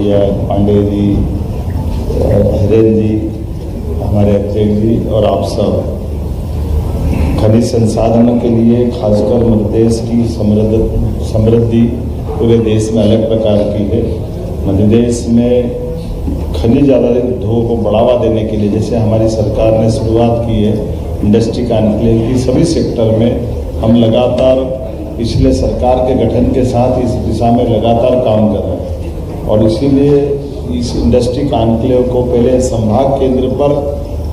किया है, पांडे जी, हरेन जी, हमारे अध्यक्ष जी और आप सब। खनिज संसाधनों के लिए खासकर मध्य देश की समृद्धि पूरे देश में अलग प्रकार की है। मध्य देश में खनिज आधारित उद्योगों को बढ़ावा देने के लिए जैसे हमारी सरकार ने शुरुआत की है इंडस्ट्री कॉन्क्लेव की, सभी सेक्टर में हम लगातार पिछले सरकार के गठन के साथ इस दिशा में लगातार काम कर रहे हैं। और इसीलिए इस इंडस्ट्री कॉन्क्लेव को पहले संभाग केंद्र पर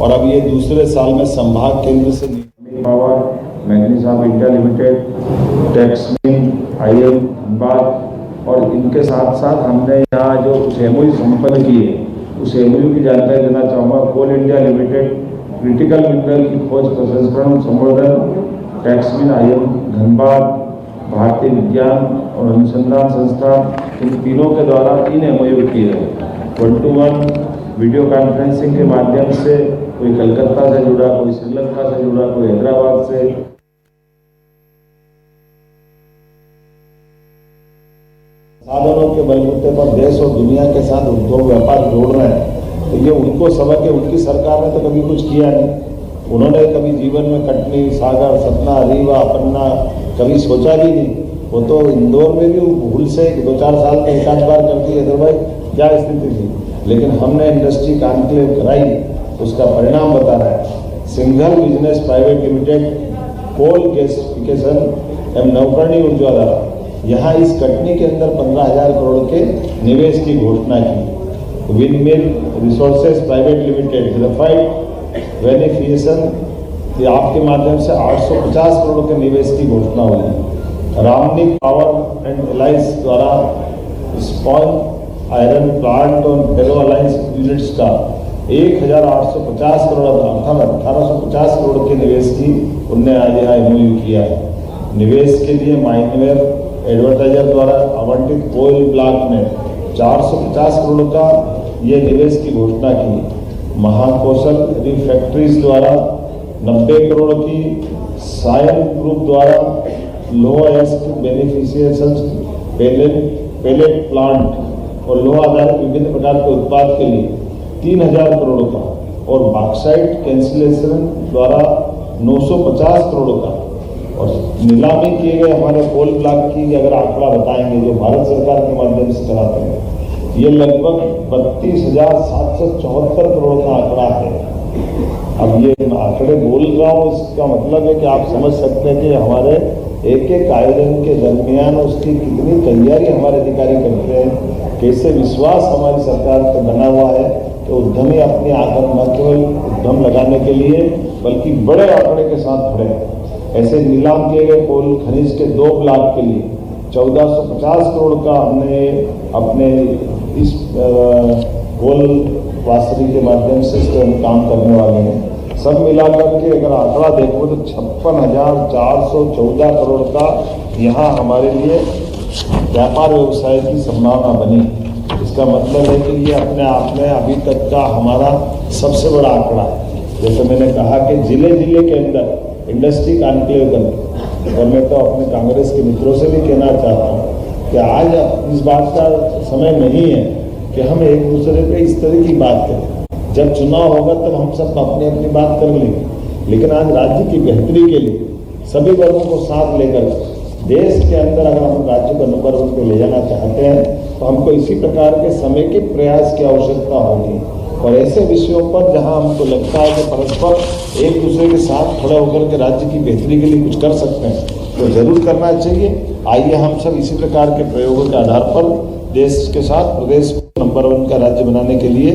और अब ये दूसरे साल में संभाग केंद्र से power, manganese of India limited, Texmin, IM Dhanbad और इनके साथ साथ हमने यहाँ जो कुछ MOU संपन्न किए उस MOU की जानकारी देना चाहूँगा। कोल इंडिया लिमिटेड क्रिटिकल मिनरल की खोज प्रसंस्करण संवर्धन, टेक्समिन, IM धनबाद, भारतीय विज्ञान और अनुसंधान संस्थान, इन तीनों के द्वारा 3 MOU किए हैं। 1-to-1 वीडियो कॉन्फ्रेंसिंग के माध्यम से, कोई कलकत्ता से जुड़ा, कोई श्रीलंका से जुड़ा, कोई हैदराबाद से। साधनों के बलबूते पर देश और दुनिया के साथ उद्योग व्यापार जोड़ रहे हैं, तो ये उनको सबक है। उनकी सरकार ने तो कभी कुछ किया नहीं, उन्होंने कभी जीवन में कटनी, सागर, सतना, रीवा, पन्ना कभी सोचा भी नहीं। वो तो इंदौर में भी भूल से 2-4 साल में एक आध बार करती है, अदरवाइज क्या स्थिति थी। लेकिन हमने इंडस्ट्री कॉन्क्लेव कराई, उसका परिणाम बता रहा है। Singhal business private limited, coal gasification एवं नवकरणीय ऊर्जा धारा, यहाँ इस कटनी के अंदर 15,000 करोड़ के निवेश की घोषणा की। Windmill resources private limited, graphite beneficiation, ये आपके माध्यम से 850 करोड़ के निवेश की घोषणा हुई। रामनिक पावर एंड एलाइंस द्वारा स्पॉन्ज आयरन प्लांट और फेरो अलायंस यूनिट्स का 1,850 करोड़ अर्थात 1,850 करोड़ के निवेश की उनने आज यहाँ MOU किया है। निवेश के लिए माइनवेयर एडवर्टाइजर द्वारा आवंटित कोयल ब्लॉक में 450 करोड़ का ये निवेश की घोषणा की। महाकौशल रिफैक्ट्रीज द्वारा 90 करोड़ की, सायन ग्रुप द्वारा लोएस्ट बेनिफिशियर्स पेलेट प्लांट और लोहा आधारित विभिन्न प्रकार के उत्पाद के लिए 3,000 करोड़ का, और बॉक्साइट कैंसिलेशन द्वारा 950 करोड़ का। और नीलामी किए गए हमारे कोल ब्लॉक की अगर आंकड़ा बताएंगे जो भारत सरकार के माध्यम से कराते हैं, ये लगभग 32,774 करोड़ का आंकड़ा है। अब ये आंकड़े बोल रहा हूँ, इसका मतलब है कि आप समझ सकते हैं कि हमारे एक एक आयोजन के दरमियान उसकी कितनी तैयारी हमारे अधिकारी करते हैं, कैसे विश्वास हमारी सरकार पर बना हुआ है कि उद्यमी अपनी आंकड़ न केवल उद्यम लगाने के लिए बल्कि बड़े आंकड़े के साथ खड़े हैं। ऐसे नीलाम किए गए कोल खनिज के 2 ब्लॉक के लिए 1,450 करोड़ का हमने अपने इस कोल वासरी के माध्यम से हम काम करने वाले हैं। सब मिलाकर के अगर आंकड़ा देखो तो 56,414 करोड़ का यहाँ हमारे लिए व्यापार व्यवसाय की संभावना बनी। इसका मतलब है कि ये अपने आप में अभी तक का हमारा सबसे बड़ा आंकड़ा है। जैसे मैंने कहा कि जिले जिले के अंदर इंडस्ट्री कॉन्क्लेव करके, और मैं तो अपने कांग्रेस के मित्रों से भी कहना चाहता हूँ कि आज इस बात का समय नहीं है कि हम एक दूसरे पे इस तरह की बात करें। जब चुनाव होगा तब हम सब अपनी अपनी बात कर लेंगे, लेकिन आज राज्य की बेहतरी के लिए सभी वर्गों को साथ लेकर देश के अंदर अगर हम राज्य को नंबर 1 पे ले जाना चाहते हैं तो हमको इसी प्रकार के समय के प्रयास की आवश्यकता होगी। और ऐसे विषयों पर जहां हमको लगता है कि परस्पर एक दूसरे के साथ खड़े होकर के राज्य की बेहतरी के लिए कुछ कर सकते हैं तो जरूर करना चाहिए। आइए हम सब इसी प्रकार के प्रयोगों के आधार पर देश के साथ प्रदेश को नंबर 1 का राज्य बनाने के लिए